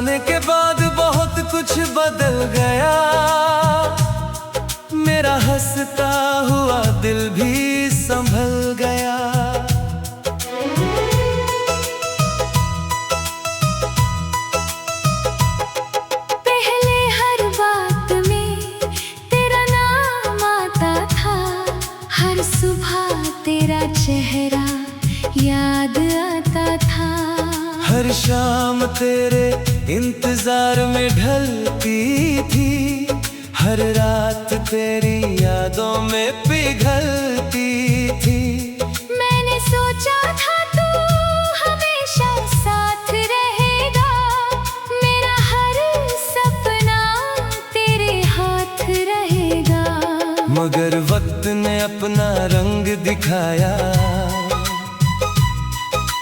जाने के बाद बहुत कुछ बदल गया, मेरा हंसता हुआ दिल भी संभल गया। पहले हर बात में तेरा नाम आता था, हर सुबह तेरा चेहरा याद आता था। हर शाम तेरे इंतजार में ढलती थी, हर रात तेरी यादों में पिघलती थी। मैंने सोचा था तू हमेशा साथ रहेगा, मेरा हर सपना तेरे हाथ रहेगा। मगर वक्त ने अपना रंग दिखाया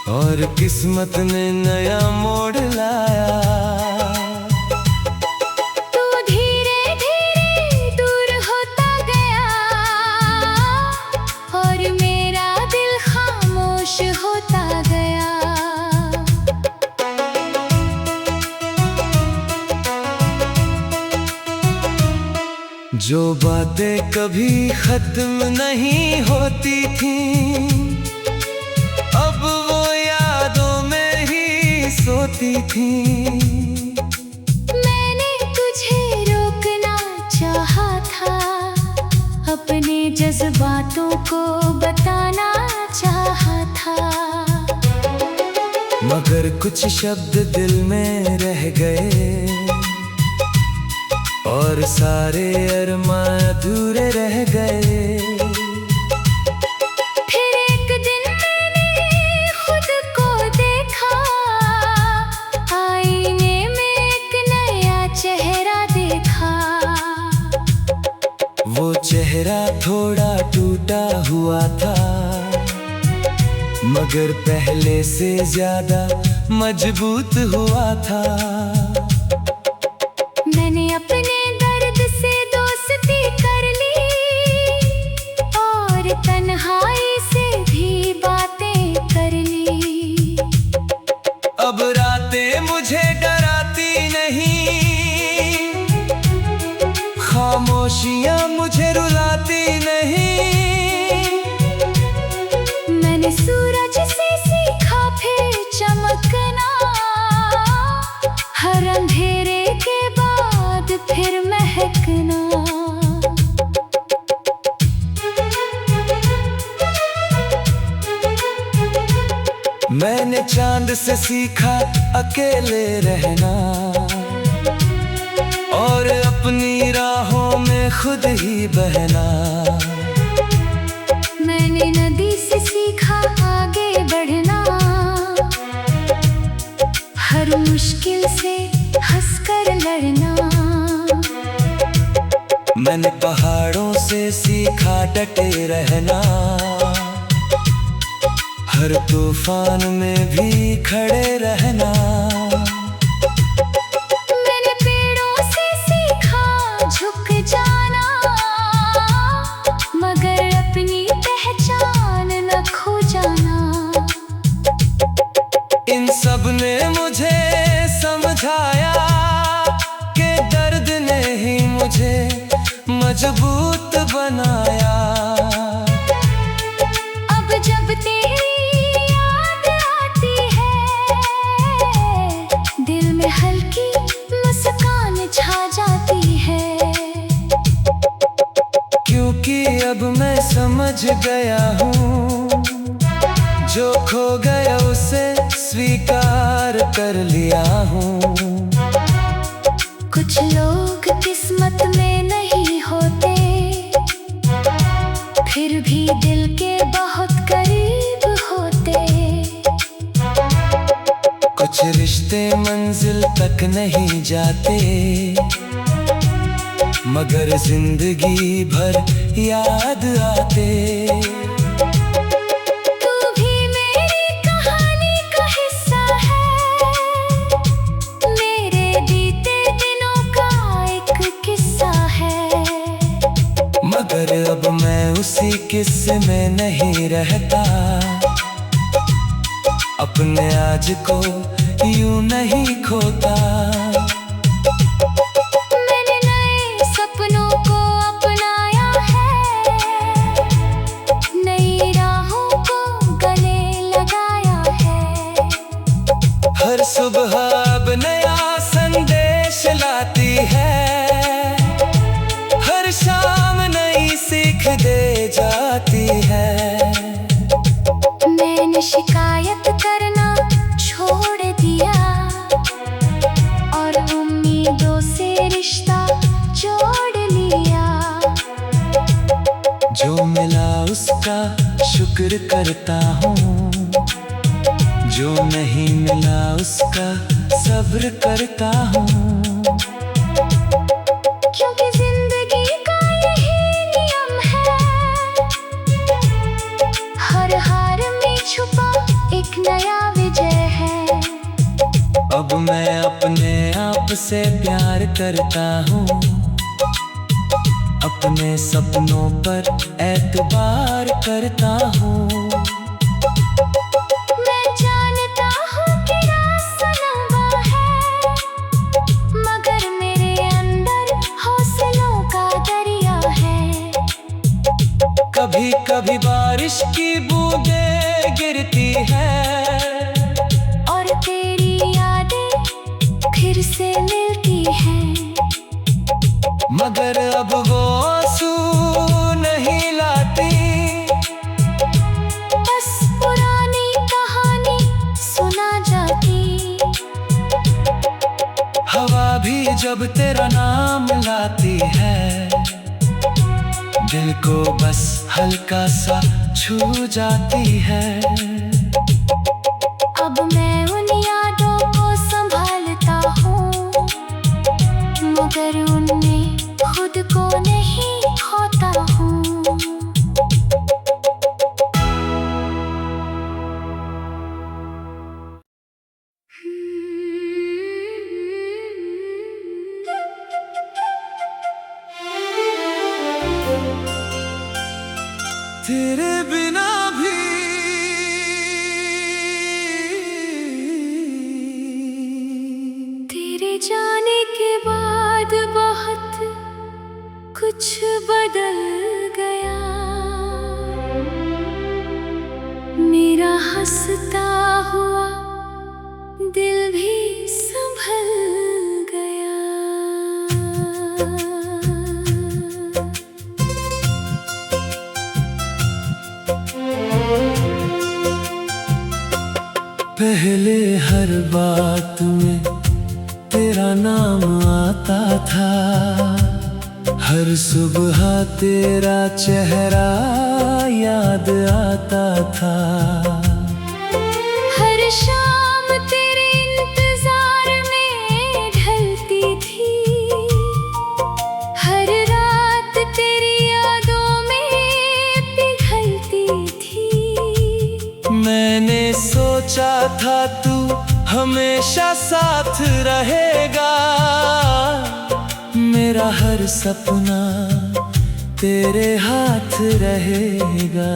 और किस्मत ने नया मोड़ लाया। तू धीरे धीरे दूर होता गया और मेरा दिल खामोश होता गया। जो बातें कभी खत्म नहीं होती थी, अब वो यादों में ही सोती थी। मैंने तुझे रोकना चाहा था, अपने जज्बातों को बताना चाहा था। मगर कुछ शब्द दिल में रह गए और सारे अरमां अधूरे रह गए। फिर एक दिन मैंने खुद को देखा, आईने में एक नया चेहरा देखा। वो चेहरा थोड़ा टूटा हुआ था, मगर पहले से ज्यादा मजबूत हुआ था। मैंने अपने दर्द से दोस्ती कर ली और तन्हाई से भी बातें कर ली। अब रातें मुझे डराती नहीं, खामोशियां मुझे रुलाती नहीं। मैंने सूरज से सीखा फिर चमकना, हर अंधेरे के बाद फिर महकना। मैंने चांद से सीखा अकेले रहना और अपनी राहों में खुद ही बहना। मैंने नदी से सीखा आगे बढ़ना, हर मुश्किल से हंसकर लड़ना। मैंने पहाड़ों से सीखा डटे रहना, हर तूफान में भी खड़े रहना। मैंने पेड़ों से सीखा झुक जाना, मगर अपनी पहचान न खो जाना। इन सब ने मुझे समझाया कि दर्द ने ही मुझे मजबूत बनाया। अब जब तेरी याद आती है, दिल में हल्की मुस्कान छा जाती है। क्योंकि अब मैं समझ गया हूँ, जो खो गया उसे स्वीकार कर लिया हूँ। कुछ लोग किस्मत में नहीं होते, फिर भी दिल के बहुत करीब होते। कुछ रिश्ते मंजिल तक नहीं जाते, मगर जिंदगी भर याद आते। तू भी मेरी कहानी का हिस्सा है, मेरे बीते दिनों का एक किस्सा है। मगर अब मैं उसी किस्से में नहीं रहता, अपने आज को यूं नहीं खोता। मैंने नए सपनों को अपनाया है, नई राहों को गले लगाया है। हर सुबह अब नया संदेश लाती है, हर शाम नई सीख दे जाती है। मैंने शिकायत करना छोड़ दिया और उम्मीदों से रिश्ता जोड़ लिया। जो मिला उसका शुक्र करता हूँ, जो नहीं मिला उसका सब्र करता हूँ। क्योंकि जिंदगी का यही नियम है, हर हार में छुपा एक नया विजय है। अब मैं अपने आप से प्यार करता हूँ, अपने सपनों पर एतबार करता हूँ। मैं जानता हूँ कि रास्ता लंबा है, मगर मेरे अंदर हौसलों का दरिया है। कभी कभी बारिश की बूंदें गिरती है और तेरी यादें फिर से मिलती हैं। मगर अब वो आंसू नहीं लाती, बस पुरानी कहानी सुना जाती। हवा भी जब तेरा नाम लाती है, दिल को बस हल्का सा छू जाती है। अब मैं उन यादों को संभालता हूँ, मगर उनमें खुद को नहीं खोता हूँ। तेरे बिना भी तेरे जाने के बाद बहुत कुछ बदल गया। मेरा हंसता हुआ दिल भी संभल गया। पहले हर बात में तेरा नाम आता था, हर सुबह तेरा चेहरा याद आता था। हर शाम तेरे इंतजार में ढलती थी, हर रात तेरी यादों में पिघलती थी। मैंने सोचा था तू हमेशा साथ रहेगा, मेरा हर सपना तेरे हाथ रहेगा।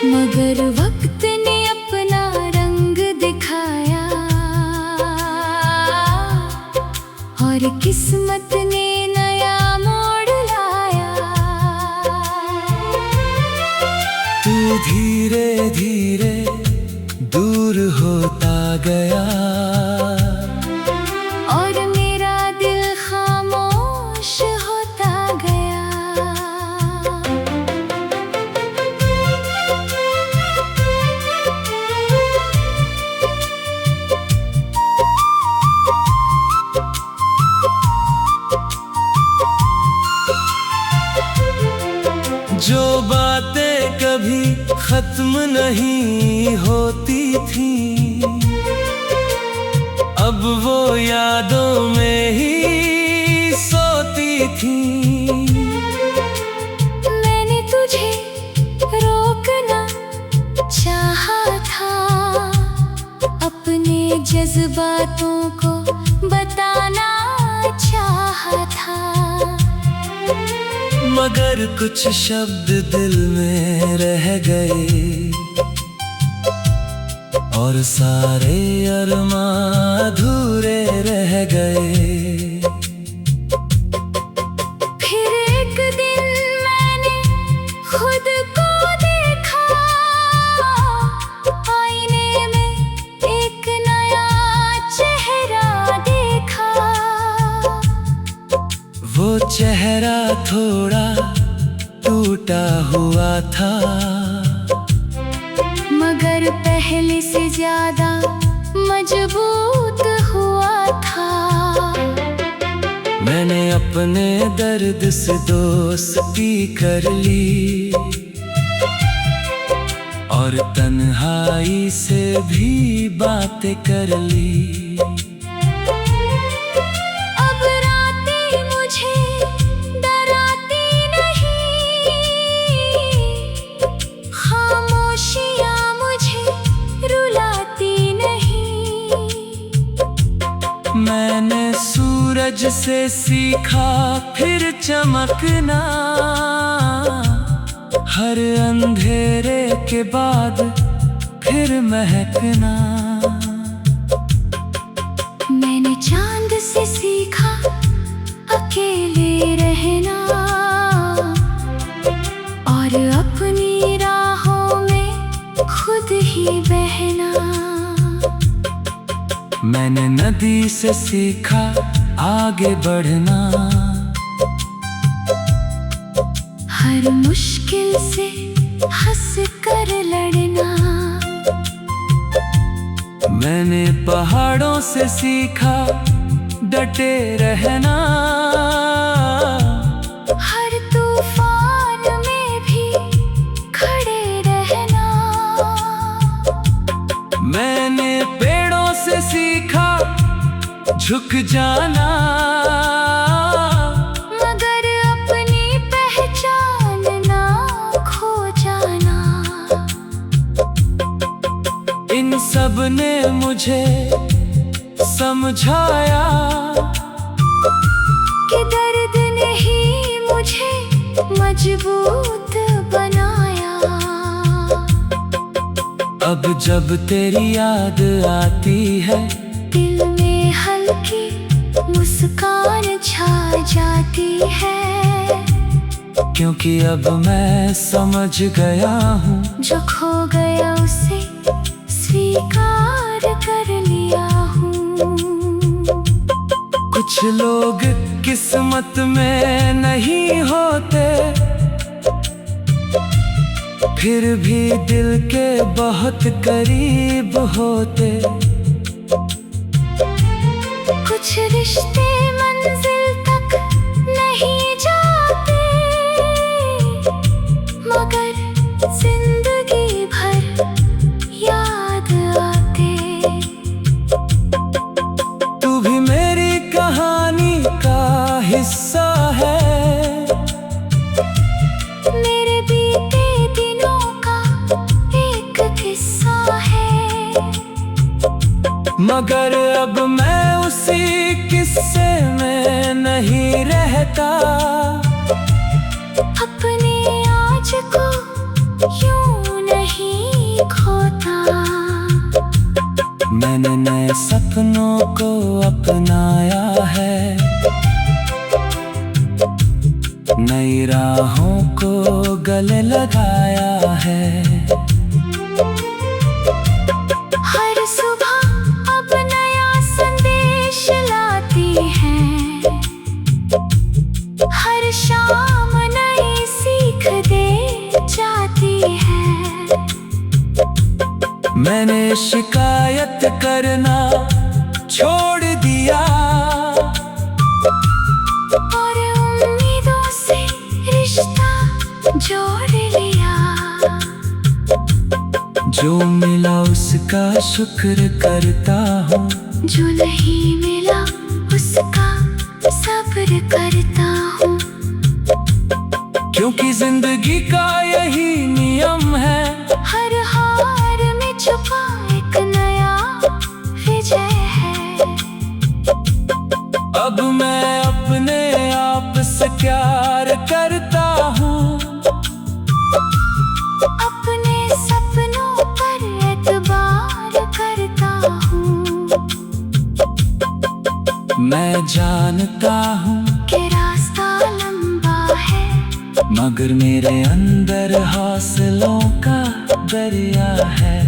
मगर वक्त ने अपना रंग दिखाया और किस्मत ने नया मोड़ लाया। तू धीरे धीरे दूर होता गया और मेरा दिल खामोश होता गया। जो बातें कभी खत्म नहीं होती थी, अब वो यादों में ही सोती थी। मैंने तुझे रोकना चाहा था, अपने जज्बातों को बताना चाहा था। मगर कुछ शब्द दिल में रह गए और सारे अरमां अधूरे रह गए। फिर एक दिन मैंने खुद को देखा, आईने में एक नया चेहरा देखा। वो चेहरा थोड़ा टूटा हुआ था, मगर पहले से ज्यादा मजबूत हुआ था। मैंने अपने दर्द से दोस्ती कर ली और तन्हाई से भी बातें कर ली। अब रातें मुझे डराती नहीं, खामोशियां मुझे रुलाती नहीं। मैंने सूरज से सीखा फिर चमकना, हर अंधेरे के बाद फिर महकना। मैंने चांद से सीखा अकेले रहना, और अपनी राहों में खुद ही बहना। मैंने नदी से सीखा आगे बढ़ना, हर मुश्किल से हंस कर लड़ना। मैंने पहाड़ों से सीखा डटे रहना, हर तूफान में भी खड़े रहना। मैंने पेड़ों से सीखा झुक जाना, मगर अपनी पहचान ना खो जाना। इन सब ने मुझे समझाया कि दर्द ने ही मुझे मजबूत बनाया। अब जब तेरी याद आती है, दिल में हल्की मुस्कान छा जाती है, क्योंकि अब मैं समझ गया हूँ जो खो गया उसे स्वीकार कर लिया हूँ। कुछ लोग किस्मत में नहीं होते, फिर भी दिल के बहुत करीब होते। कुछ रिश्ते मंजिल तक नहीं जाते, मगर जिंदगी भर याद आते। तू भी मेरी कहानी का हिस्सा है, मेरे बीते दिनों का एक किस्सा है। मगर अब मैं उसी किस्से में नहीं रहता। अपने आज को यूं नहीं खोता। मैंने नए सपनों को अपनाया है, नई राहों को गले लगाया है। हर सुबह अब नया संदेश लाती है, हर शाम नई सीख दे जाती है। मैंने शिकायत करना छोड़ दिया और उम्मीदों से रिश्ता जोड़ लिया। जो मिला उसका शुक्र करता हूँ, जो नहीं मिला उसका सब्र करता हूँ। क्योंकि जिंदगी का यही नियम है, हर हार में छुपा एक नया विजय है। अब मैं अपने आप से प्यार करता हूँ, अपने सपनों पर एतबार जानता हूँ कि रास्ता लंबा है, मगर मेरे अंदर हौसलों का दरिया है।